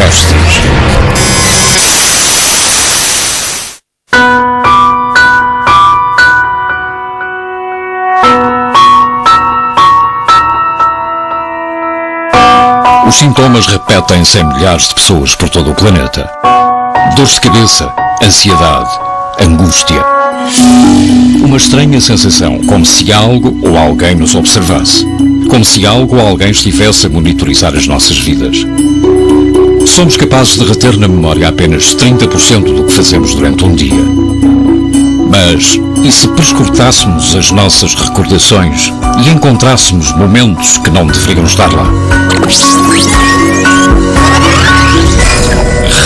extraterrestres. Os sintomas repetem-se em milhares de pessoas por todo o planeta. Dores de cabeça, ansiedade, angústia. Uma estranha sensação, como se algo ou alguém nos observasse. Como se algo ou alguém estivesse a monitorizar as nossas vidas. Somos capazes de reter na memória apenas 30% do que fazemos durante um dia. Mas, e se prescrutássemos as nossas recordações e encontrássemos momentos que não deveriam estar lá?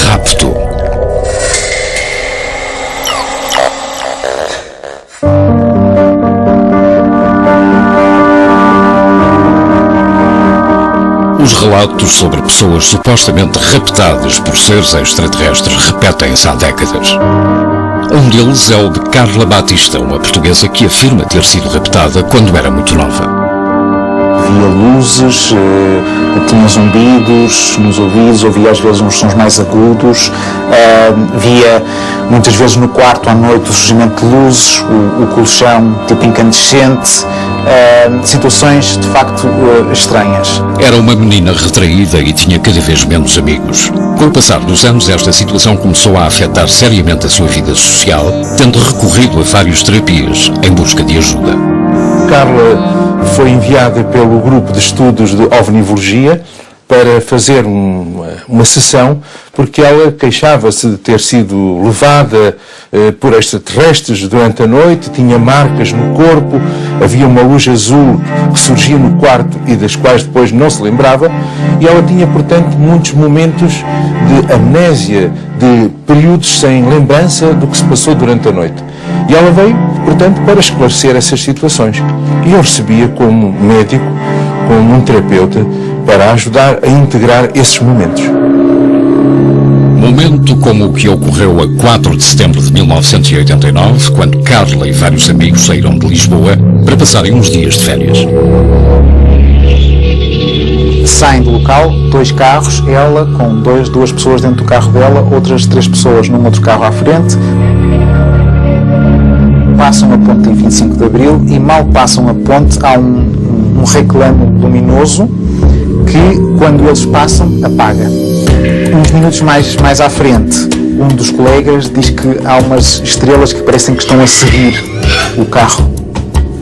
Rapto. Os relatos sobre pessoas supostamente raptadas por seres extraterrestres repetem-se há décadas. Um deles é o de Carla Batista, uma portuguesa que afirma ter sido raptada quando era muito nova. Via luzes, tinha zumbidos nos ouvidos, ouvia às vezes uns sons mais agudos, via muitas vezes no quarto à noite o surgimento de luzes, o colchão tipo incandescente, situações de facto estranhas. Era uma menina retraída e tinha cada vez menos amigos. Com o passar dos anos, esta situação começou a afetar seriamente a sua vida social, tendo recorrido a várias terapias em busca de ajuda. Carla foi enviada pelo grupo de estudos de ovnivologia para fazer uma sessão, porque ela queixava-se de ter sido levada por extraterrestres durante a noite, tinha marcas no corpo, havia uma luz azul que surgia no quarto e das quais depois não se lembrava, e ela tinha, portanto, muitos momentos de amnésia, de períodos sem lembrança do que se passou durante a noite. E ela veio, portanto, para esclarecer essas situações. E eu recebia como médico, como um terapeuta, para ajudar a integrar esses momentos. Momento como o que ocorreu a 4 de setembro de 1989, quando Carla e vários amigos saíram de Lisboa para passarem uns dias de férias. Saem do local, 2 carros, ela com duas pessoas dentro do carro dela, outras 3 pessoas num outro carro à frente. Passam a ponte em 25 de Abril e mal passam a ponte há um reclamo luminoso que, quando eles passam, apaga. Uns minutos mais à frente, um dos colegas diz que há umas estrelas que parecem que estão a seguir o carro.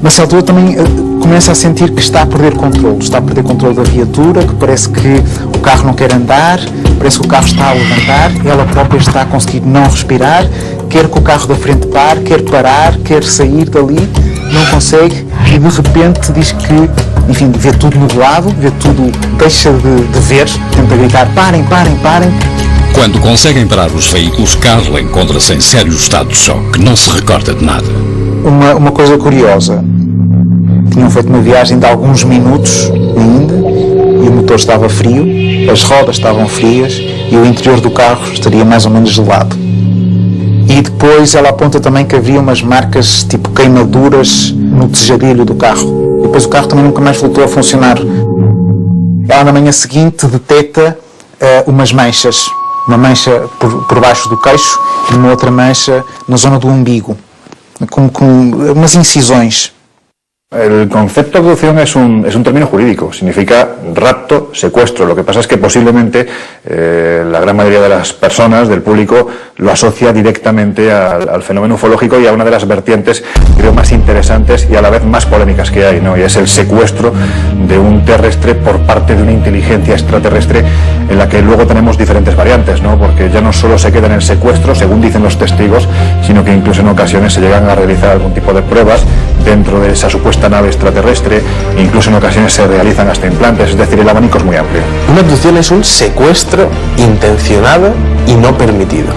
Nessa altura também começa a sentir que está a perder controle da viatura, que parece que o carro não quer andar, parece que o carro está a levantar, ela própria está a conseguir não respirar, quer que o carro da frente pare, quer parar, quer sair dali, não consegue e de repente diz que, enfim, vê tudo nublado, vê tudo, deixa de ver, tenta gritar, parem. Quando conseguem parar os veículos, Carla encontra-se em sério estado de choque, não se recorda de nada. Uma coisa curiosa, tinham feito uma viagem de alguns minutos ainda e o motor estava frio, as rodas estavam frias e o interior do carro estaria mais ou menos gelado. E depois ela aponta também que havia umas marcas tipo queimaduras no tejadilho do carro. E depois o carro também nunca mais voltou a funcionar. Ela na manhã seguinte detecta umas manchas, uma mancha por baixo do queixo e uma outra mancha na zona do umbigo, com umas incisões. El concepto de abducción es un término jurídico, significa rapto, secuestro. Lo que pasa es que posiblemente la gran mayoría de las personas, del público, lo asocia directamente al fenómeno ufológico y a una de las vertientes, creo, más interesantes y a la vez más polémicas que hay, ¿no? Y es el secuestro de un terrestre por parte de una inteligencia extraterrestre, en la que luego tenemos diferentes variantes, ¿no? Porque ya no solo se queda en el secuestro, según dicen los testigos, sino que incluso en ocasiones se llegan a realizar algún tipo de pruebas dentro de esa supuesta nave extraterrestre, incluso en ocasiones se realizan hasta implantes, es decir, el abanico es muy amplio. Una abducción es un secuestro intencionado y no permitido.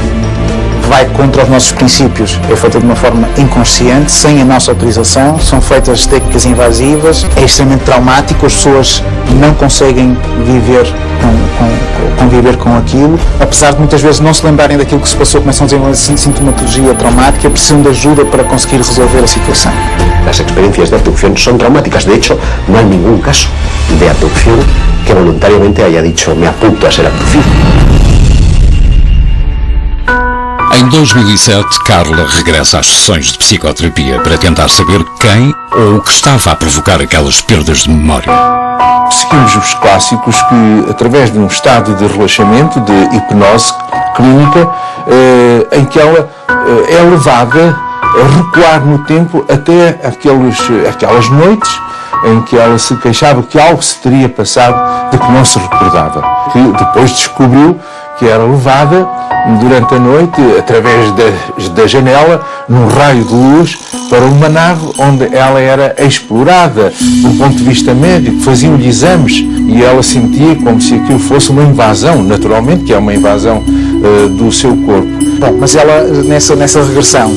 Vai contra os nossos princípios, é feita de uma forma inconsciente, sem a nossa autorização, são feitas técnicas invasivas, é extremamente traumático, as pessoas não conseguem conviver com aquilo, apesar de muitas vezes não se lembrarem daquilo que se passou, começam a desenvolver sintomatologia traumática, precisam de ajuda para conseguir resolver a situação. Las experiencias de abducción son traumáticas, de hecho, no hay ningún caso de abducción que voluntariamente haya dicho me apunto a ser abducido. Em 2007, Carla regressa às sessões de psicoterapia para tentar saber quem ou o que estava a provocar aquelas perdas de memória. Seguimos os clássicos que, através de um estado de relaxamento, de hipnose clínica, em que ela é levada a recuar no tempo até aquelas noites em que ela se queixava que algo se teria passado de que não se recordava. Que depois descobriu que era levada durante a noite, através da janela, num raio de luz, para uma nave onde ela era explorada do ponto de vista médico, faziam-lhe exames e ela sentia como se aquilo fosse uma invasão, naturalmente, que é uma invasão do seu corpo. Bom, mas ela, nessa regressão,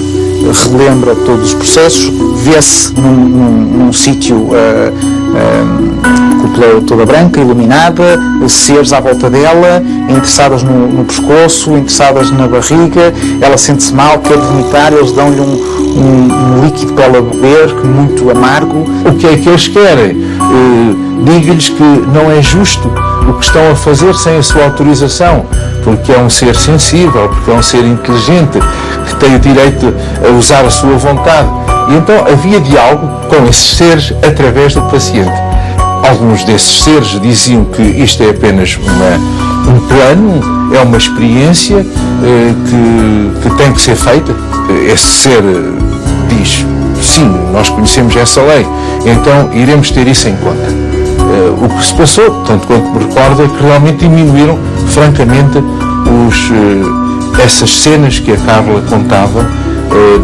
relembra todos os processos, vê-se num sítio cúpula toda branca, iluminada, seres à volta dela, interessadas no pescoço, interessadas na barriga, ela sente-se mal, quer vomitar, eles dão-lhe um líquido para ela beber, muito amargo. O que é que eles querem? Diga-lhes que não é justo o que estão a fazer sem a sua autorização, porque é um ser sensível, porque é um ser inteligente, que tem o direito a usar a sua vontade. E então havia diálogo com esses seres através do paciente. Alguns desses seres diziam que isto é apenas um plano, é uma experiência que tem que ser feita. Esse ser diz, sim, nós conhecemos essa lei, então iremos ter isso em conta. O que se passou, tanto quanto me recordo, é que realmente diminuíram, francamente, essas cenas que a Carla contava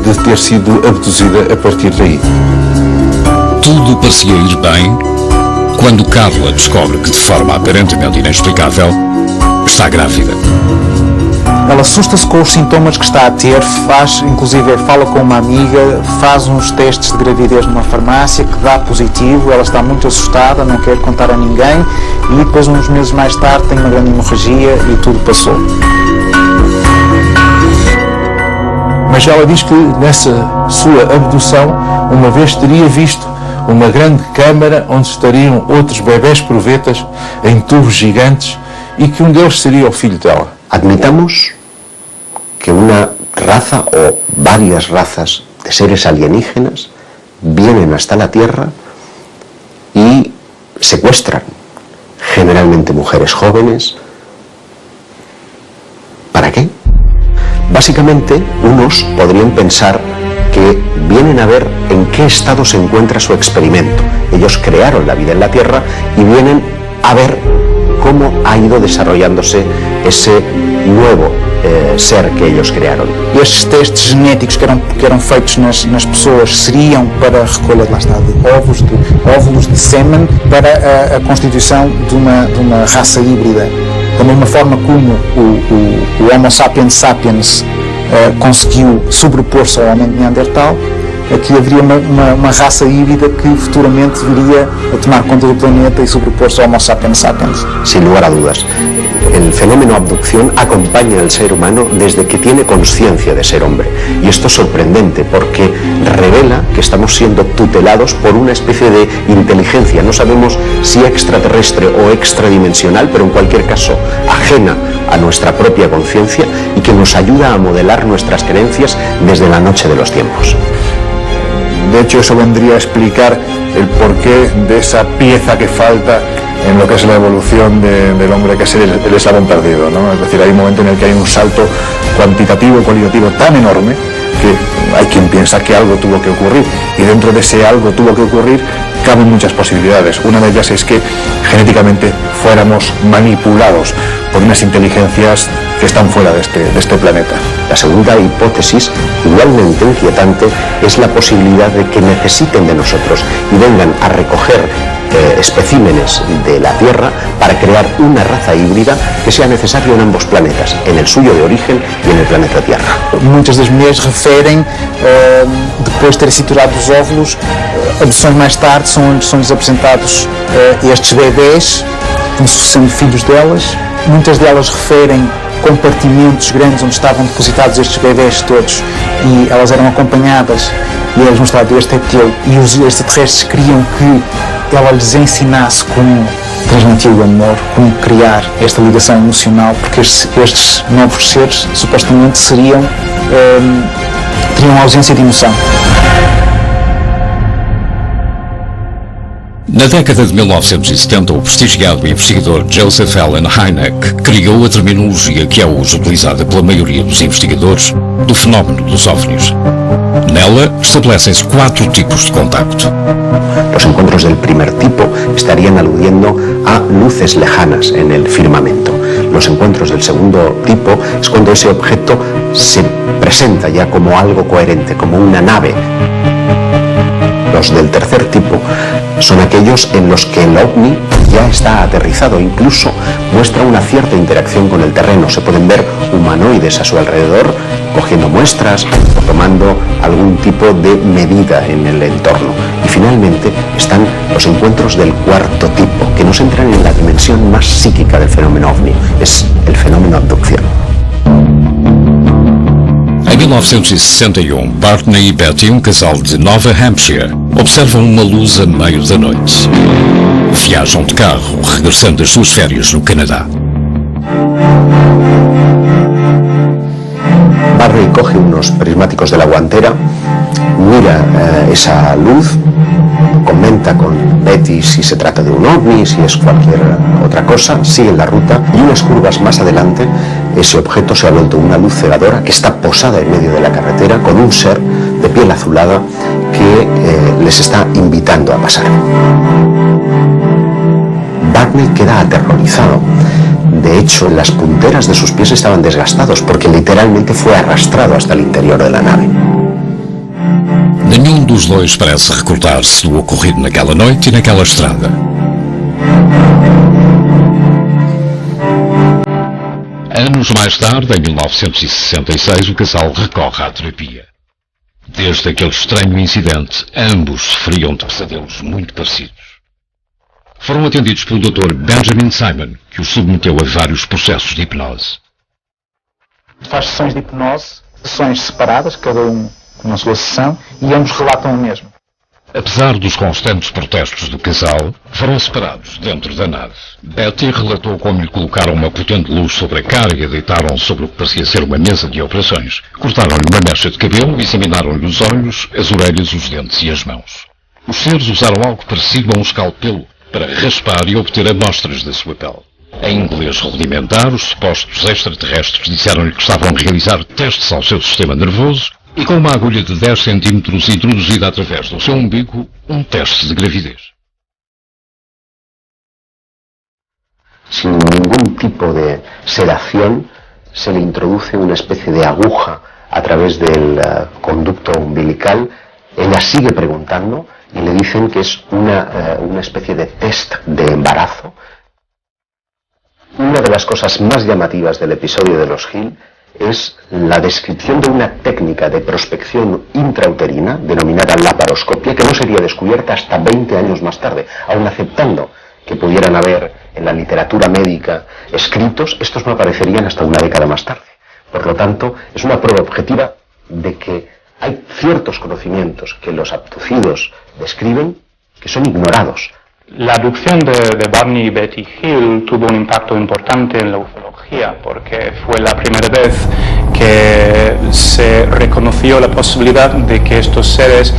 de ter sido abduzida a partir daí. Tudo parecia ir bem quando Carla descobre que, de forma aparentemente inexplicável, está grávida. Ela assusta-se com os sintomas que está a ter, inclusive fala com uma amiga, faz uns testes de gravidez numa farmácia que dá positivo, ela está muito assustada, não quer contar a ninguém e depois, uns meses mais tarde, tem uma grande hemorragia e tudo passou. Mas ela diz que nessa sua abdução, uma vez teria visto uma grande câmara onde estariam outros bebés provetas em tubos gigantes e que um deles seria o filho dela. Admitamos que una raza o varias razas de seres alienígenas vienen hasta la Tierra y secuestran generalmente mujeres jóvenes. ¿Para qué? Básicamente, unos podrían pensar que vienen a ver en qué estado se encuentra su experimento. Ellos crearon la vida en la Tierra y vienen a ver cómo ha ido desarrollándose ese nuevo ser que ellos crearon. E estes testes genéticos que eram feitos nas pessoas seriam para a recolha de óvulos de sêmen para a constituição de uma raça híbrida. Da mesma forma como o Homo sapiens sapiens conseguiu sobrepor-se ao homem de Neandertal, aqui haveria uma raça híbrida que futuramente viria a tomar conta do planeta y sobrepor-se ao Homo sapiens sapiens. Sin lugar a dudas, el fenómeno abducción acompaña al ser humano desde que tiene conciencia de ser hombre. Y esto es sorprendente porque revela que estamos siendo tutelados por una especie de inteligencia. No sabemos si extraterrestre o extradimensional, pero en cualquier caso ajena a nuestra propia conciencia y que nos ayuda a modelar nuestras creencias desde la noche de los tiempos. De hecho, eso vendría a explicar el porqué de esa pieza que falta en lo que es la evolución del hombre, que es el eslabón perdido, ¿no? Es decir, hay un momento en el que hay un salto cuantitativo y cualitativo tan enorme que hay quien piensa que algo tuvo que ocurrir, y dentro de ese algo tuvo que ocurrir caben muchas posibilidades. Una de ellas es que genéticamente fuéramos manipulados por unas inteligencias que están fuera de este planeta. La segunda hipótesis, igualmente inquietante, es la posibilidad de que necesiten de nosotros y vengan a recoger especímenes de la Tierra para crear una raza híbrida que sea necesaria en ambos planetas, en el suyo de origen y en el planeta Tierra. Muitas das mulheres referem, depois de terem sido tirados os óvulos, abduções mais tarde são-lhes apresentados estes bebés como se fossem filhos delas. Muitas delas referem compartimentos grandes onde estavam depositados estes bebés todos e elas eram acompanhadas e eles mostravam este é teu, e os extraterrestres queriam que ela lhes ensinasse como transmitir o amor, como criar esta ligação emocional, porque estes novos seres supostamente teriam ausência de emoção. Na década de 1970, o prestigiado investigador Joseph Allen Hynek criou a terminologia que é hoje utilizada pela maioria dos investigadores do fenómeno dos OVNIs. Nela establecem-se 4 tipos de contacto. Los encuentros del primer tipo estarían aludiendo a luces lejanas en el firmamento. Los encuentros del segundo tipo es cuando ese objeto se presenta ya como algo coherente, como una nave. Los del tercer tipo son aquellos en los que el ovni ya está aterrizado, incluso muestra una cierta interacción con el terreno. Se pueden ver humanoides a su alrededor, cogiendo muestras o tomando algún tipo de medida en el entorno. Y finalmente están los encuentros del cuarto tipo, que nos entran en la dimensión más psíquica del fenómeno ovni, es el fenómeno abducción. Em 1961, Barney e Betty, um casal de Nova Hampshire, observam uma luz a meio da noite. Viajam de carro, regressando das suas férias no Canadá. Barney coge unos prismáticos de la guantera, mira esa luz, comenta con Betty si se trata de un ovni, si es cualquier otra cosa, siguen la ruta y unas curvas más adelante ese objeto se ha vuelto una luz cegadora que está posada en medio de la carretera con un ser de piel azulada que les está invitando a pasar. Barney queda aterrorizado. De hecho, las punteras de sus pies estaban desgastados porque literalmente fue arrastrado hasta el interior de la nave. Nenhum dos dois parece recordar-se do ocorrido naquela noite e naquela estrada. Anos mais tarde, em 1966, o casal recorre à terapia. Desde aquele estranho incidente, ambos sofriam de pesadelos muito parecidos. Foram atendidos pelo Dr. Benjamin Simon, que os submeteu a vários processos de hipnose. Faz sessões de hipnose, sessões separadas, cada um com a sua sessão, e ambos relatam o mesmo. Apesar dos constantes protestos do casal, foram separados dentro da nave. Betty relatou como lhe colocaram uma potente luz sobre a cara e a deitaram sobre o que parecia ser uma mesa de operações. Cortaram-lhe uma mecha de cabelo e examinaram-lhe os olhos, as orelhas, os dentes e as mãos. Os seres usaram algo parecido a um escalpelo para raspar e obter amostras da sua pele. Em inglês rudimentar, os supostos extraterrestres disseram-lhe que estavam a realizar testes ao seu sistema nervoso e com uma agulha de 10 centímetros introduzida através do seu umbigo, um teste de gravidez. Sin ningún tipo de sedación, se le introduce una especie de aguja a través del conducto umbilical. Ella sigue preguntando y le dicen que es una especie de test de embarazo. Una de las cosas más llamativas del episodio de los Hill es la descripción de una técnica de prospección intrauterina denominada laparoscopia que no sería descubierta hasta 20 años más tarde, aun aceptando que pudieran haber en la literatura médica escritos, estos no aparecerían hasta una década más tarde. Por lo tanto, es una prueba objetiva de que hay ciertos conocimientos que los abducidos describen que son ignorados. La abducción de Barney y Betty Hill tuvo un impacto importante en la ufología porque fue la primera vez que se reconoció la posibilidad de que estos seres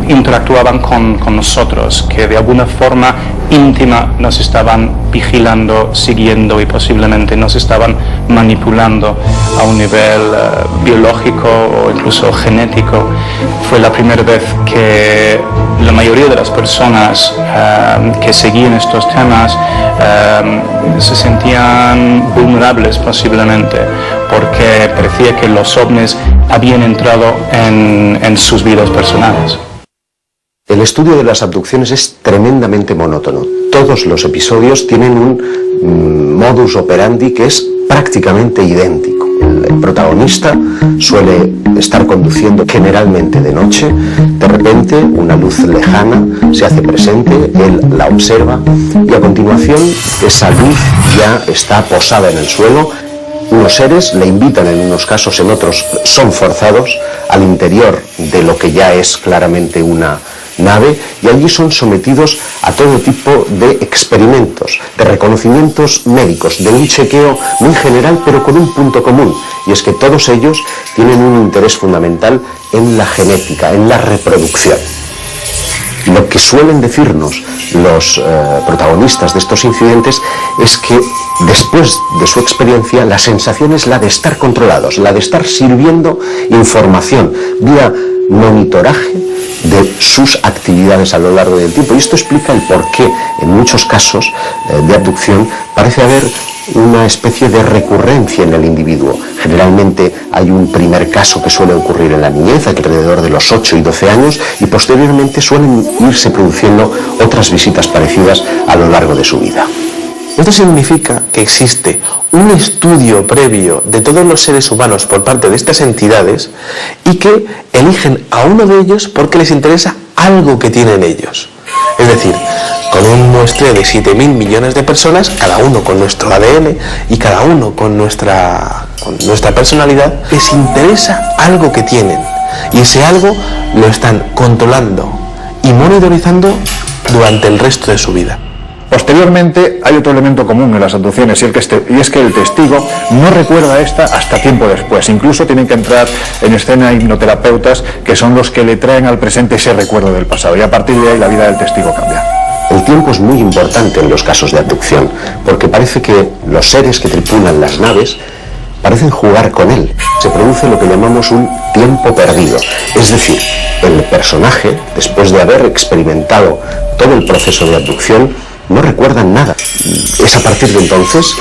interactuaban con nosotros, que de alguna forma íntima nos estaban vigilando, siguiendo y posiblemente nos estaban manipulando a un nivel biológico o incluso genético. Fue la primera vez que la mayoría de las personas que seguían estos temas se sentían vulnerables posiblemente porque parecía que los ovnis habían entrado en sus vidas personales. El estudio de las abducciones es tremendamente monótono. Todos los episodios tienen un modus operandi que es prácticamente idéntico. El protagonista suele estar conduciendo generalmente de noche, de repente una luz lejana se hace presente, él la observa y a continuación esa luz ya está posada en el suelo. Unos seres le invitan en unos casos, en otros son forzados al interior de lo que ya es claramente una nave y allí son sometidos a todo tipo de experimentos, de reconocimientos médicos, de un chequeo muy general pero con un punto común, y es que todos ellos tienen un interés fundamental en la genética, en la reproducción. Lo que suelen decirnos los protagonistas de estos incidentes es que después de su experiencia la sensación es la de estar controlados, la de estar sirviendo información vía monitoraje de sus actividades a lo largo del tiempo. Y esto explica el por qué en muchos casos de abducción parece haber una especie de recurrencia en el individuo. Generalmente hay un primer caso que suele ocurrir en la niñez, alrededor de los 8 y 12 años, y posteriormente suelen irse produciendo otras visitas parecidas a lo largo de su vida. Esto significa que existe un estudio previo de todos los seres humanos por parte de estas entidades y que eligen a uno de ellos porque les interesa algo que tienen ellos. Es decir, con un muestreo de 7.000 millones de personas, cada uno con nuestro ADN y cada uno con nuestra personalidad, les interesa algo que tienen y ese algo lo están controlando y monitorizando durante el resto de su vida. Posteriormente hay otro elemento común en las abducciones y es que el testigo no recuerda esta hasta tiempo después. Incluso tienen que entrar en escena hipnoterapeutas que son los que le traen al presente ese recuerdo del pasado, y a partir de ahí la vida del testigo cambia. El tiempo es muy importante en los casos de abducción, porque parece que los seres que tripulan las naves parecen jugar con él. Se produce lo que llamamos un tiempo perdido. Es decir, el personaje, después de haber experimentado todo el proceso de abducción, no recuerdan nada. Es a partir de entonces,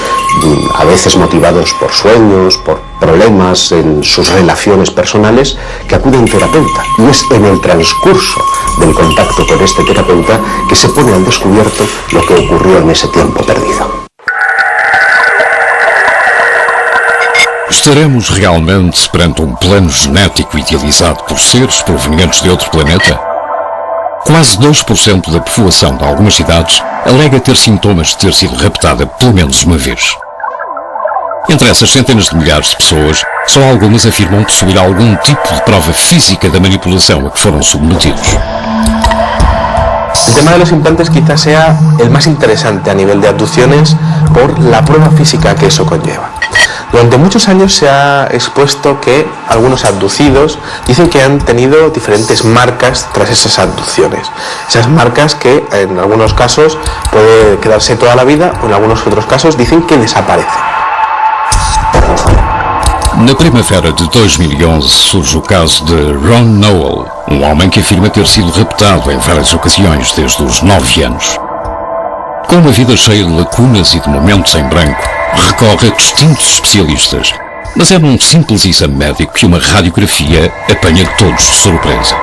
a veces motivados por sueños, por problemas en sus relaciones personales, que acude a un terapeuta. Y es en el transcurso del contacto con este terapeuta que se pone al descubierto lo que ocurrió en ese tiempo perdido. Estaremos realmente perante plano genético idealizado por seres provenientes de outro planeta? Quase 2% da população de algumas cidades alega ter sintomas de ter sido raptada pelo menos uma vez. Entre essas centenas de milhares de pessoas, só algumas afirmam possuir algum tipo de prova física da manipulação a que foram submetidos. El tema de los implantes quizás sea el más interesante a nivel de abducciones por la prueba física que eso conlleva. Durante muchos años se ha expuesto que algunos abducidos dicen que han tenido diferentes marcas tras esas abducciones. Esas marcas que en algunos casos puede quedarse toda la vida o en algunos otros casos dicen que desaparecen. Na primavera de 2011 surge o caso de Ron Noel, homem que afirma ter sido raptado em várias ocasiões desde os 9 anos. Com uma vida cheia de lacunas e de momentos em branco, recorre a distintos especialistas, mas é num simples exame médico que uma radiografia apanha todos de surpresa.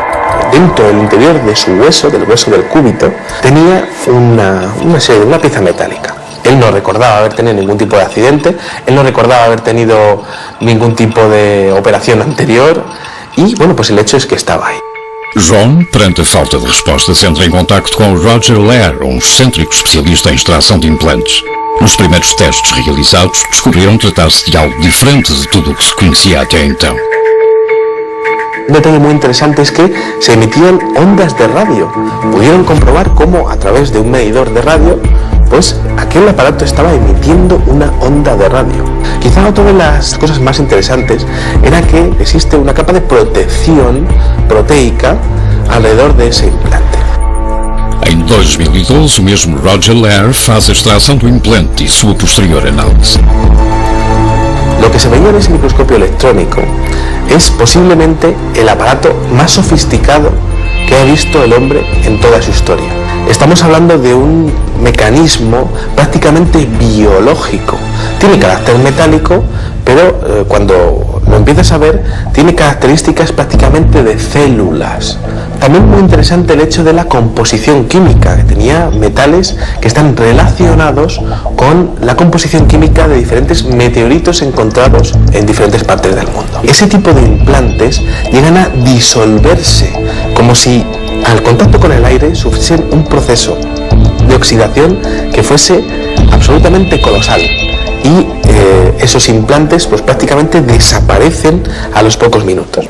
Dentro del interior de su hueso, del hueso del cúbito, tenía una pieza metálica. Él no recordaba haber tenido ningún tipo de accidente, él no recordaba haber tenido ningún tipo de operación anterior y, bueno, pues el hecho es que estaba ahí. John, perante a falta de respostas, entra em contacto com Roger Lair, excêntrico especialista em extração de implantes. Nos primeiros testes realizados, descobriram tratar-se de algo diferente de tudo o que se conhecia até então. Un detalle muy interesante es que se emitían ondas de radio. Pudieron comprobar cómo a través de un medidor de radio, pues aquel aparato estaba emitiendo una onda de radio. Quizá otra de las cosas más interesantes era que existe una capa de protección proteica alrededor de ese implante. Em 2012, o mesmo Roger Lair faz a extração do implante e sua posterior análise. Lo que se veía en ese microscopio electrónico es posiblemente el aparato más sofisticado que ha visto el hombre en toda su historia. Estamos hablando de un mecanismo prácticamente biológico. Tiene carácter metálico, pero cuando lo empiezas a ver, tiene características prácticamente de células. También muy interesante el hecho de la composición química, que tenía metales que están relacionados con la composición química de diferentes meteoritos encontrados en diferentes partes del mundo. Ese tipo de implantes llegan a disolverse, como si al contacto con el aire sufriesen un proceso de oxidación que fuese absolutamente colosal. Y esos implantes pues prácticamente desaparecen a los pocos minutos.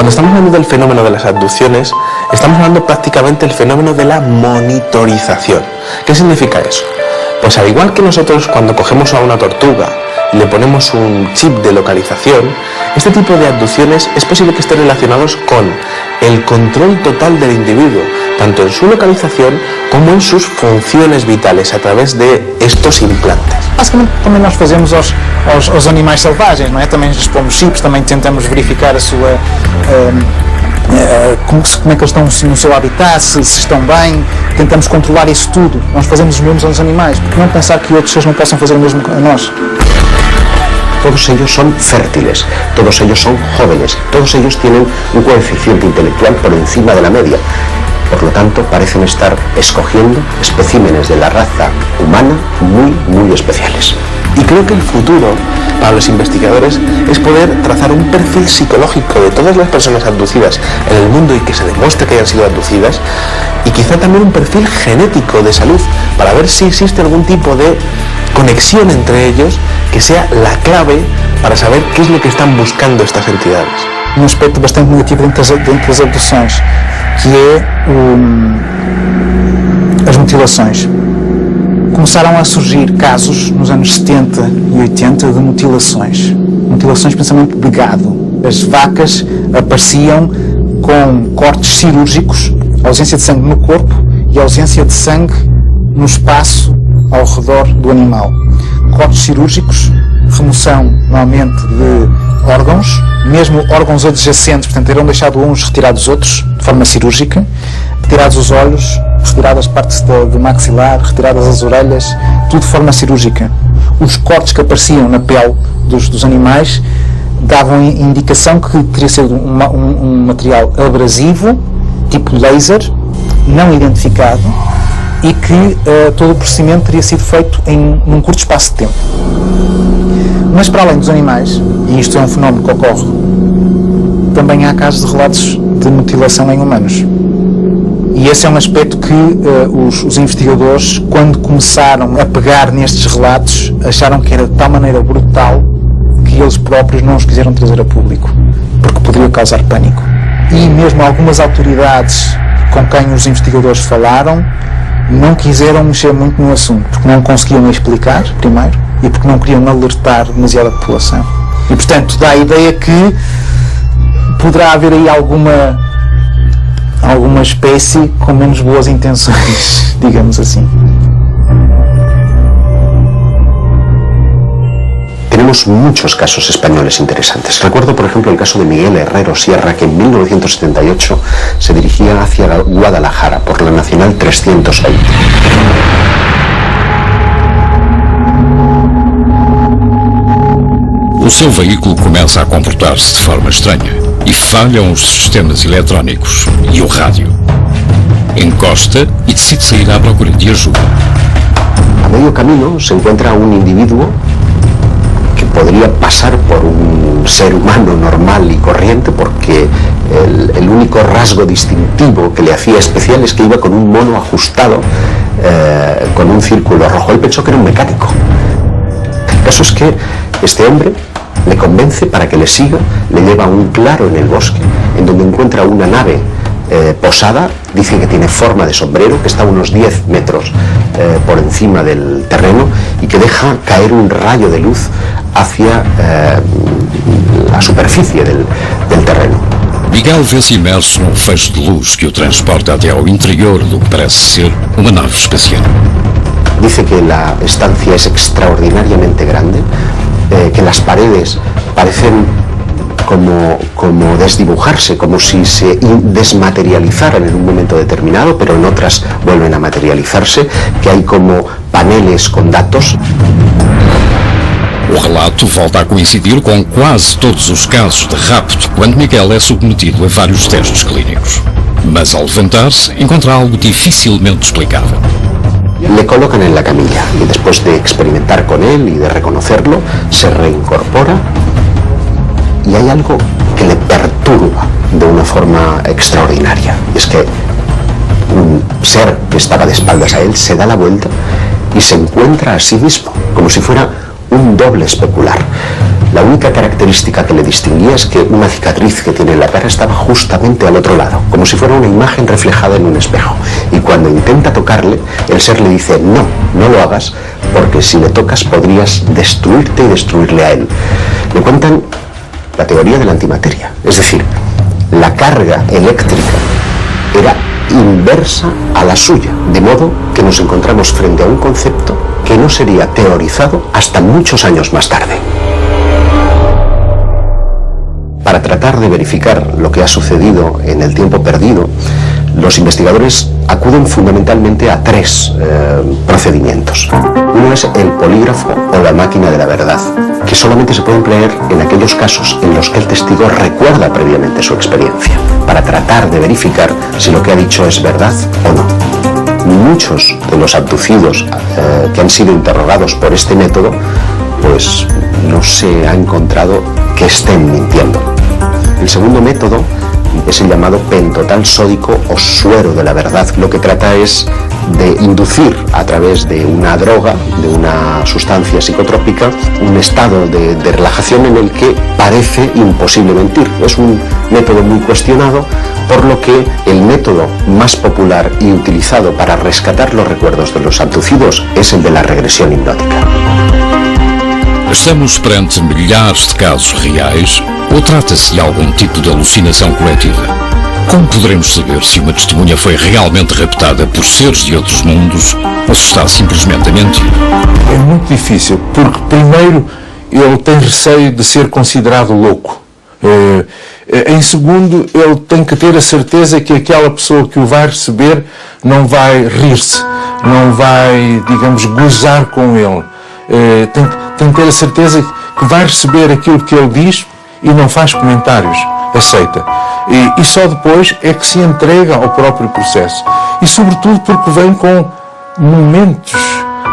Cuando estamos hablando del fenómeno de las abducciones, estamos hablando prácticamente del fenómeno de la monitorización. ¿Qué significa eso? Pues al igual que nosotros cuando cogemos a una tortuga y le ponemos un chip de localización, este tipo de abducciones es posible que estén relacionados con el control total del individuo, tanto en su localización como en sus funciones vitales a través de estos implantes. Basicamente também nós fazemos aos animais selvagens, não é? Também lhes pomos chips, também tentamos verificar a sua como é que eles estão no seu habitat, se estão bem, tentamos controlar isso tudo. Nós fazemos os mesmos aos animais, porque não pensar que outros seres não possam fazer o mesmo a nós. Todos ellos son fértiles, todos ellos son jóvenes, todos ellos tienen un coeficiente intelectual por encima de la media. Por lo tanto, parecen estar escogiendo especímenes de la raza humana muy especiales. Y creo que el futuro para los investigadores es poder trazar un perfil psicológico de todas las personas abducidas en el mundo y que se demuestre que hayan sido abducidas, y quizá también un perfil genético de salud para ver si existe algún tipo de conexión entre ellos que sea la clave para saber qué es lo que están buscando estas entidades. Um aspecto bastante negativo dentro das abduções, que é as mutilações. Começaram a surgir casos nos anos 70 e 80 de mutilações principalmente de gado. As vacas apareciam com cortes cirúrgicos, ausência de sangue no corpo e ausência de sangue no espaço ao redor do animal. Cortes cirúrgicos, remoção normalmente de órgãos, mesmo órgãos adjacentes, portanto eram deixados uns, retirados outros, de forma cirúrgica, retirados os olhos, retiradas partes do maxilar, retiradas as orelhas, tudo de forma cirúrgica. Os cortes que apareciam na pele dos animais davam indicação que teria sido um material abrasivo, tipo laser, não identificado, e que todo o procedimento teria sido feito num curto espaço de tempo. Mas para além dos animais, e isto é um fenómeno que ocorre, também há casos de relatos de mutilação em humanos. E esse é um aspecto que os investigadores, quando começaram a pegar nestes relatos, acharam que era de tal maneira brutal que eles próprios não os quiseram trazer a público, porque poderia causar pânico. E mesmo algumas autoridades com quem os investigadores falaram não quiseram mexer muito no assunto, porque não conseguiam explicar, primeiro, e porque não queriam alertar demasiado a população. E, portanto, dá a ideia que poderá haver aí alguma espécie com menos boas intenções, digamos assim. Tenemos muchos casos españoles interesantes. Recuerdo, por ejemplo, el caso de Miguel Herrero Sierra, que en 1978 se dirigía hacia Guadalajara por la Nacional 320. O seu veículo começa a comportar-se de forma estranha e falham os sistemas eletrónicos e o rádio. Encosta e decide sair à procura de ajuda. A medio camino se encuentra un individuo que podría pasar por un ser humano normal y corriente, porque el único rasgo distintivo que le hacía especial es que iba con un mono ajustado con un círculo rojo. Él pensó que era un mecánico. El caso es que este hombre le convence para que le siga, le lleva a un claro en el bosque, en donde encuentra una nave posada, dice que tiene forma de sombrero, que está a unos 10 metros por encima del terreno y que deja caer un rayo de luz hacia la superficie del terreno. Miguel vê-se imerso num feixe de luz que o transporta até ao interior do que parece ser uma nave espacial. Dice que la estancia es extraordinariamente grande, que las paredes parecen como desdibujarse, como si se desmaterializaran en un momento determinado, pero en otras vuelven a materializarse, que hay como paneles con datos. O relato volta a coincidir com quase todos os casos de rapto quando Miguel é submetido a vários testes clínicos. Mas ao levantar-se, encontra algo dificilmente explicável. Le colocan en la camilla y después de experimentar con él y de reconocerlo, se reincorpora y hay algo que le perturba de una forma extraordinaria. Es que un ser que estaba de espaldas a él se da la vuelta y se encuentra a sí mismo, como si fuera un doble especular. La única característica que le distinguía es que una cicatriz que tiene en la cara estaba justamente al otro lado, como si fuera una imagen reflejada en un espejo. Y cuando intenta tocarle, el ser le dice, no, no lo hagas, porque si le tocas podrías destruirte y destruirle a él. Le cuentan la teoría de la antimateria, es decir, la carga eléctrica era inversa a la suya, de modo que nos encontramos frente a un concepto que no sería teorizado hasta muchos años más tarde. Para tratar de verificar lo que ha sucedido en el tiempo perdido, los investigadores acuden fundamentalmente a tres procedimientos. Uno es el polígrafo o la máquina de la verdad, que solamente se puede emplear en aquellos casos en los que el testigo recuerda previamente su experiencia, para tratar de verificar si lo que ha dicho es verdad o no. Muchos de los abducidos que han sido interrogados por este método, pues no se ha encontrado que estén mintiendo. El segundo método es el llamado pentotal sódico o suero de la verdad. Lo que trata es de inducir a través de una droga, de una sustancia psicotrópica, un estado de relajación en el que parece imposible mentir. Es un método muy cuestionado, por lo que el método más popular y utilizado para rescatar los recuerdos de los abducidos es el de la regresión hipnótica. Estamos perante milhares de casos reais ou trata-se de algum tipo de alucinação coletiva? Como poderemos saber se uma testemunha foi realmente raptada por seres de outros mundos ou se está simplesmente a mentir? É muito difícil, porque primeiro ele tem receio de ser considerado louco. Em segundo, ele tem que ter a certeza que aquela pessoa que o vai receber não vai rir-se, não vai, digamos, gozar com ele. Tem que ter a certeza que vai receber aquilo que ele diz e não faz comentários, aceita. E só depois é que se entrega ao próprio processo. E sobretudo porque vem com momentos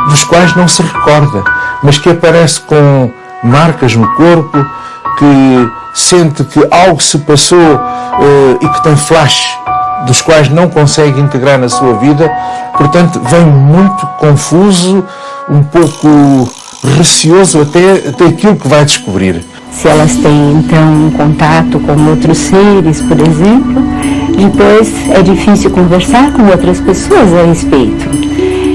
dos quais não se recorda, mas que aparece com marcas no corpo, que sente que algo se passou e que tem flash dos quais não consegue integrar na sua vida. Portanto, vem muito confuso, um pouco receoso até aquilo que vai descobrir. Se elas têm, então, um contato com outros seres, por exemplo, depois é difícil conversar com outras pessoas a respeito.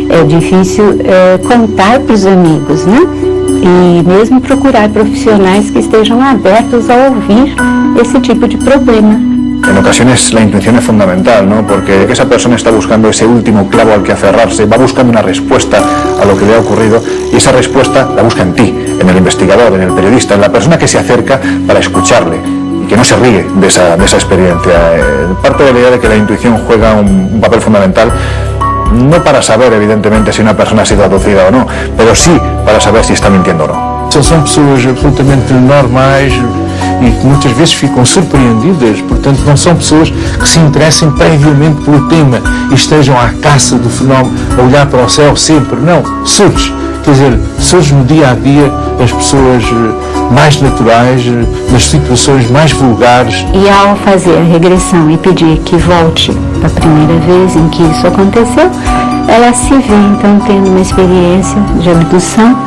É difícil contar para os amigos, né? E mesmo procurar profissionais que estejam abertos a ouvir esse tipo de problema. En ocasiones la intuición es fundamental, ¿no? Porque esa persona está buscando ese último clavo al que aferrarse, va buscando una respuesta a lo que le ha ocurrido y esa respuesta la busca en ti, en el investigador, en el periodista, en la persona que se acerca para escucharle y que no se ríe de esa experiencia. Parte de la idea de que la intuición juega un papel fundamental, no para saber evidentemente si una persona ha sido abducida o no, pero sí para saber si está mintiendo o no. São pessoas absolutamente normais e que muitas vezes ficam surpreendidas, portanto não são pessoas que se interessem previamente pelo tema e estejam à caça do fenómeno, a olhar para o céu sempre, não, surge, quer dizer, surge no dia a dia as pessoas mais naturais, nas situações mais vulgares. E ao fazer a regressão e pedir que volte a primeira vez em que isso aconteceu, ela se vê então tendo uma experiência de abdução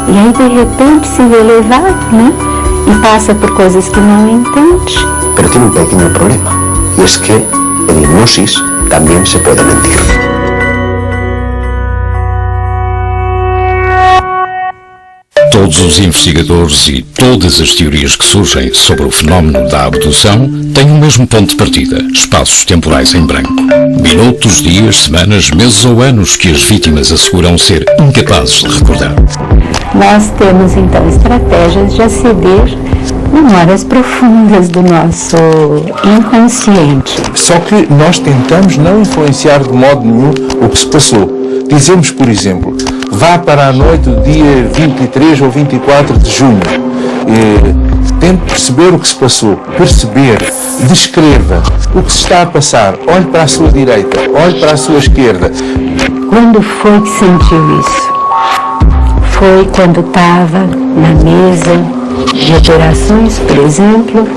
e aí de repente se vê levada, né? Y pasa por cosas que no entende. Pero tiene un pequeño problema, y es que en hipnosis también se puede mentir. Todos os investigadores e todas as teorias que surgem sobre o fenómeno da abdução têm o mesmo ponto de partida, espaços temporais em branco. Minutos, dias, semanas, meses ou anos que as vítimas asseguram ser incapazes de recordar. Nós temos então estratégias de aceder memórias profundas do nosso inconsciente. Só que nós tentamos não influenciar de modo nenhum o que se passou. Dizemos, por exemplo, vá para a noite do dia 23 ou 24 de junho. Tente perceber o que se passou, perceber, descreva o que se está a passar, olhe para a sua direita, olhe para a sua esquerda. Quando foi que sentiu isso? Foi quando estava na mesa de operações, por exemplo,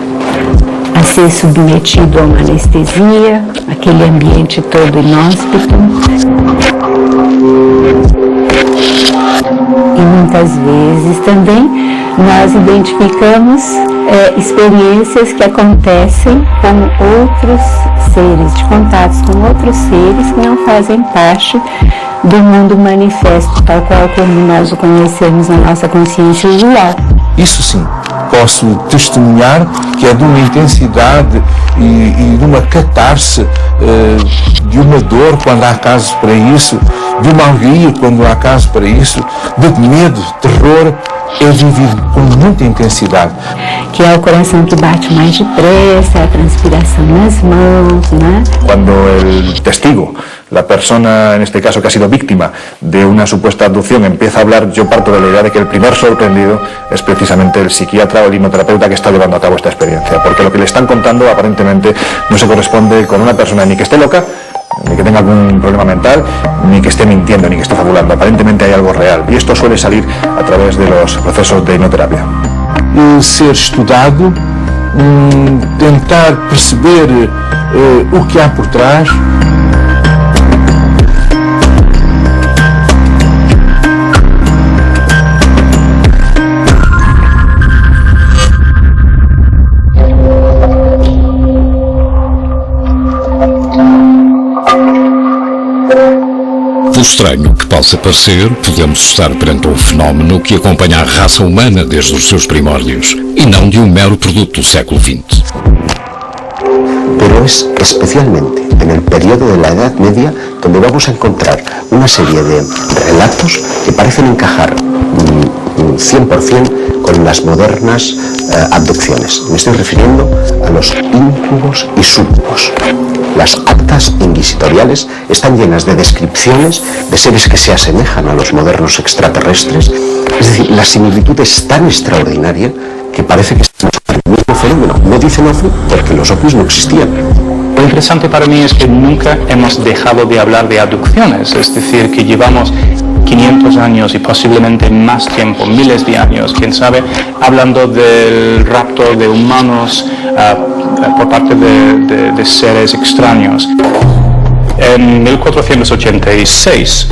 a ser submetido a uma anestesia, aquele ambiente todo inóspito. E muitas vezes também nós identificamos experiências que acontecem com outros seres, de contatos com outros seres que não fazem parte do mundo manifesto, tal qual como nós o conhecemos na nossa consciência usual. Isso sim, posso testemunhar que é de uma intensidade e de uma catarse, de uma dor quando há casos para isso, de uma alegria quando há casos para isso, de medo, terror, é vivido com muita intensidade. Que é o coração que bate mais depressa, a transpiração nas mãos, né? Cuando el testigo, la persona en este caso que ha sido víctima de una supuesta abducción, empieza a hablar, yo parto de la idea de que el primer sorprendido es precisamente el psiquiatra o el hipnoterapeuta que está llevando a cabo esta experiencia, porque lo que le están contando aparentemente no se corresponde con una persona ni que esté loca, ni que tenga algún problema mental, ni que esté mintiendo, ni que esté fabulando. Aparentemente hay algo real, y esto suele salir a través de los procesos de hipnoterapia. Ser estudado, tentar perceber o que há por trás. Por estranho que possa parecer, podemos estar perante um fenómeno que acompanha a raça humana desde os seus primórdios, e não de um mero produto do século XX. Pero es especialmente en el periodo de la Edad Media donde vamos a encontrar una serie de relatos que parecen encajar 100% con las modernas abducciones. Me estoy refiriendo a los íncubos y súcubos. Las actas inquisitoriales están llenas de descripciones de seres que se asemejan a los modernos extraterrestres. Es decir, la similitud es tan extraordinaria que parece que estamos en el mismo fenómeno. No dicen ovni porque los ovnis no existían. Lo interesante para mí es que nunca hemos dejado de hablar de abducciones, es decir, que llevamos 500 años y posiblemente más tiempo, miles de años, quién sabe, hablando del rapto de humanos por parte de seres extraños. En 1486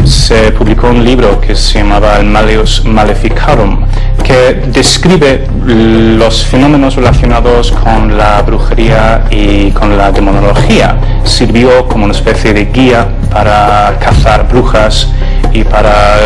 se publicó un libro que se llamaba el Malleus Maleficarum, que describe los fenómenos relacionados con la brujería y con la demonología. Sirvió como una especie de guía para cazar brujas y para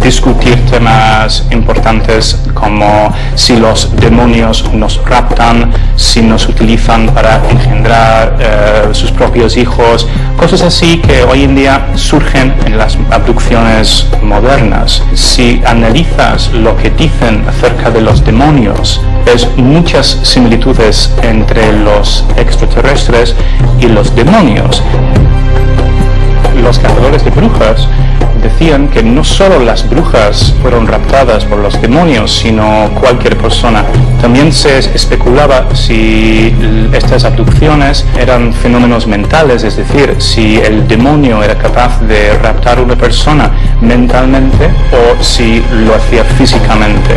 discutir temas importantes como si los demonios nos raptan, si nos utilizan para engendrar sus propios hijos, cosas así que hoy en día surgen en las abducciones modernas. Si analizas lo que dicen acerca de los demonios, ves muchas similitudes entre los extraterrestres y los demonios. Los cazadores de brujas decían que no solo las brujas fueron raptadas por los demonios, sino cualquier persona. También se especulaba si estas abducciones eran fenómenos mentales, es decir, si el demonio era capaz de raptar a una persona mentalmente o si lo hacía físicamente.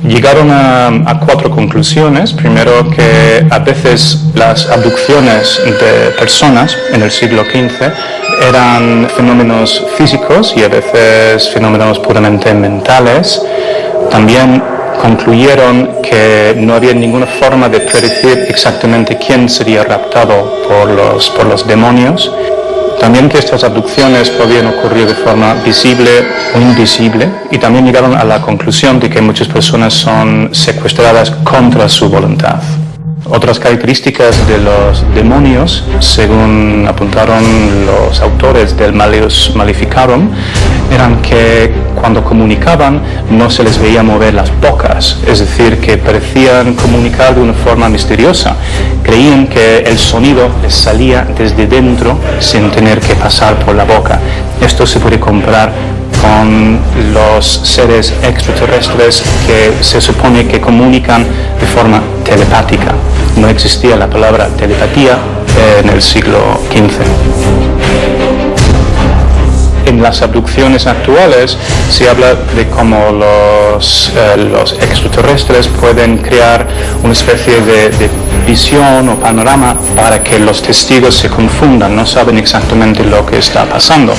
Llegaron a 4 conclusiones. Primero, que a veces las abducciones de personas en el siglo XV eran fenómenos físicos y a veces fenómenos puramente mentales. También concluyeron que no había ninguna forma de predecir exactamente quién sería raptado por los demonios. También que estas abducciones podían ocurrir de forma visible o invisible, y también llegaron a la conclusión de que muchas personas son secuestradas contra su voluntad. Otras características de los demonios, según apuntaron los autores del Malleus Maleficarum, eran que cuando comunicaban no se les veía mover las bocas, es decir, que parecían comunicar de una forma misteriosa. Creían que el sonido les salía desde dentro sin tener que pasar por la boca. Esto se puede comparar con los seres extraterrestres que se supone que comunican de forma telepática. No existía la palabra telepatía en el siglo XV. en las abducciones actuales se habla de cómo los extraterrestres pueden crear una especie de visión o panorama para que los testigos se confundan, no saben exactamente lo que está pasando.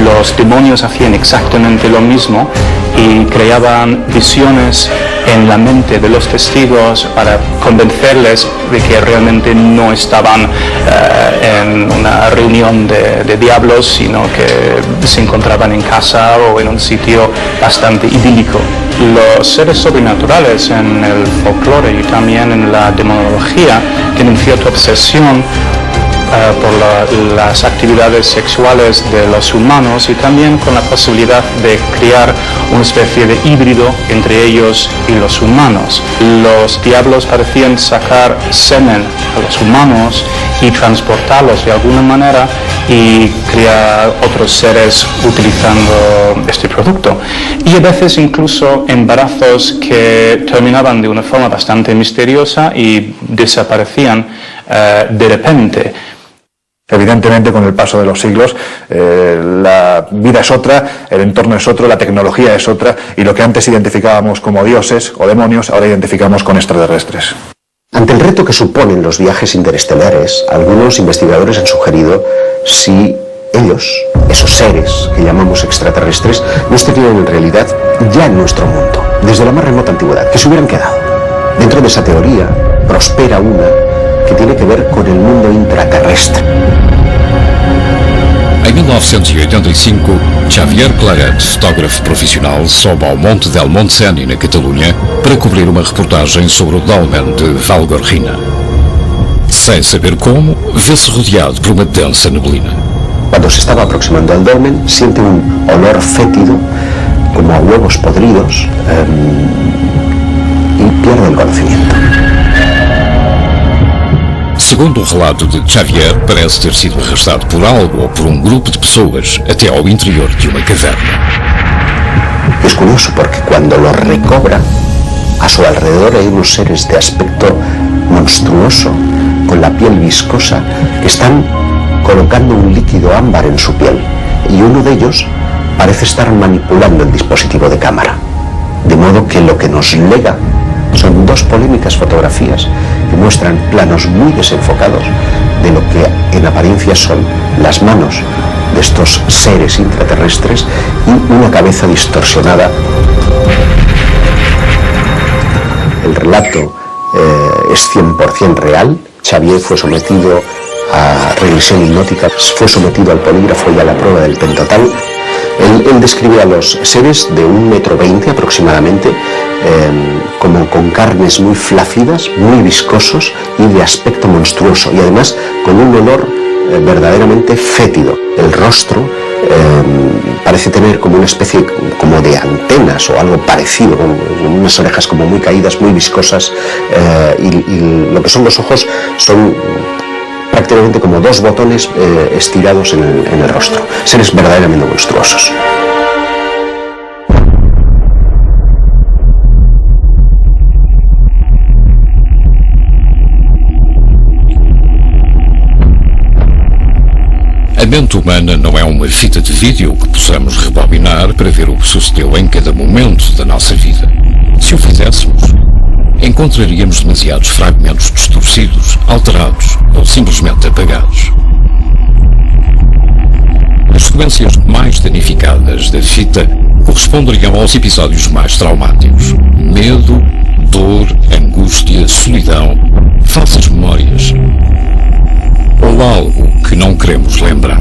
Los demonios hacían exactamente lo mismo y creaban visiones en la mente de los testigos para convencerles de que realmente no estaban en una reunión de diablos, sino que se encontraban en casa o en un sitio bastante idílico. Los seres sobrenaturales en el folclore y también en la demonología tienen cierta obsesión por las actividades sexuales de los humanos y también con la posibilidad de crear una especie de híbrido entre ellos y los humanos. Los diablos parecían sacar semen a los humanos y transportarlos de alguna manera y crear otros seres utilizando este producto. Y a veces incluso embarazos que terminaban de una forma bastante misteriosa y desaparecían de repente. Evidentemente, con el paso de los siglos, la vida es otra, el entorno es otro, la tecnología es otra, y lo que antes identificábamos como dioses o demonios, ahora identificamos con extraterrestres. Ante el reto que suponen los viajes interestelares, algunos investigadores han sugerido si ellos, esos seres que llamamos extraterrestres, no estarían en realidad ya en nuestro mundo, desde la más remota antigüedad, que se hubieran quedado. Dentro de esa teoría prospera una que tiene que ver con el mundo intraterrestre. Em 1985, Xavier Claret, fotógrafo profissional, sobe ao Monte del Montseny, na Catalunha, para cobrir uma reportagem sobre o dolmen de Valgorrina. Sem saber como, vê-se rodeado por uma densa neblina. Cuando se estaba aproximando al dolmen, siente un olor fétido, como a huevos podridos, y pierde el conocimiento. Segundo o relato de Xavier, parece ter sido arrastado por algo ou por um grupo de pessoas até ao interior de uma caverna. Es curioso porque cuando lo recobra, a su alrededor hay unos seres de aspecto monstruoso, con la piel viscosa, que están colocando un líquido ámbar en su piel, y uno de ellos parece estar manipulando el dispositivo de cámara. De modo que lo que nos lega son dos polémicas fotografías que muestran planos muy desenfocados de lo que en apariencia son las manos de estos seres intraterrestres y una cabeza distorsionada. El relato es 100% real. Xavier fue sometido a regresión hipnótica, fue sometido al polígrafo y a la prueba del pentotal. Él describe a los seres de 1,20 m aproximadamente, como con carnes muy flácidas, muy viscosos y de aspecto monstruoso, y además con un olor verdaderamente fétido. El rostro parece tener como una especie como de antenas o algo parecido, con unas orejas como muy caídas, muy viscosas, y lo que son los ojos son prácticamente como dos botones estirados en el rostro. Seres verdaderamente monstruosos. A mente humana não é uma fita de vídeo que possamos rebobinar para ver o que sucedeu em cada momento da nossa vida. Se o fizéssemos, encontraríamos demasiados fragmentos distorcidos, alterados ou simplesmente apagados. As sequências mais danificadas da fita corresponderiam aos episódios mais traumáticos. Medo, dor, angústia, solidão, falsas memórias ou algo que não queremos lembrar.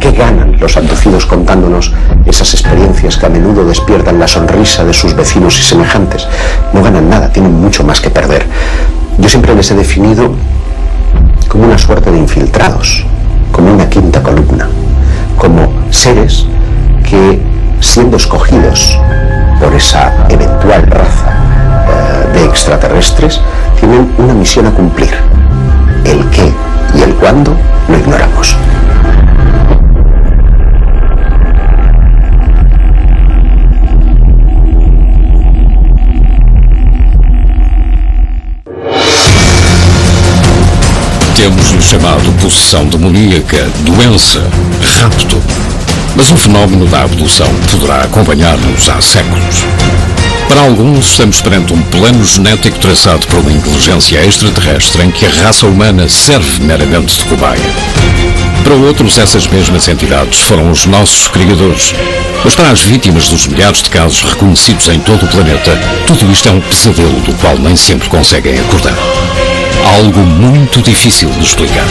¿Qué ganan los abducidos contándonos esas experiencias que a menudo despiertan la sonrisa de sus vecinos y semejantes? No ganan nada, tienen mucho más que perder. Yo siempre les he definido como una suerte de infiltrados, como una quinta columna, como seres que, siendo escogidos por esa eventual raza de extraterrestres, tienen una misión a cumplir. El qué y el cuándo lo ignoramos. Temos chamado possessão demoníaca, doença, rapto. Mas o fenómeno da abdução poderá acompanhar-nos há séculos. Para alguns, estamos perante um plano genético traçado por uma inteligência extraterrestre em que a raça humana serve meramente de cobaia. Para outros, essas mesmas entidades foram os nossos criadores. Mas para as vítimas dos milhares de casos reconhecidos em todo o planeta, tudo isto é um pesadelo do qual nem sempre conseguem acordar. Algo muito difícil de explicar.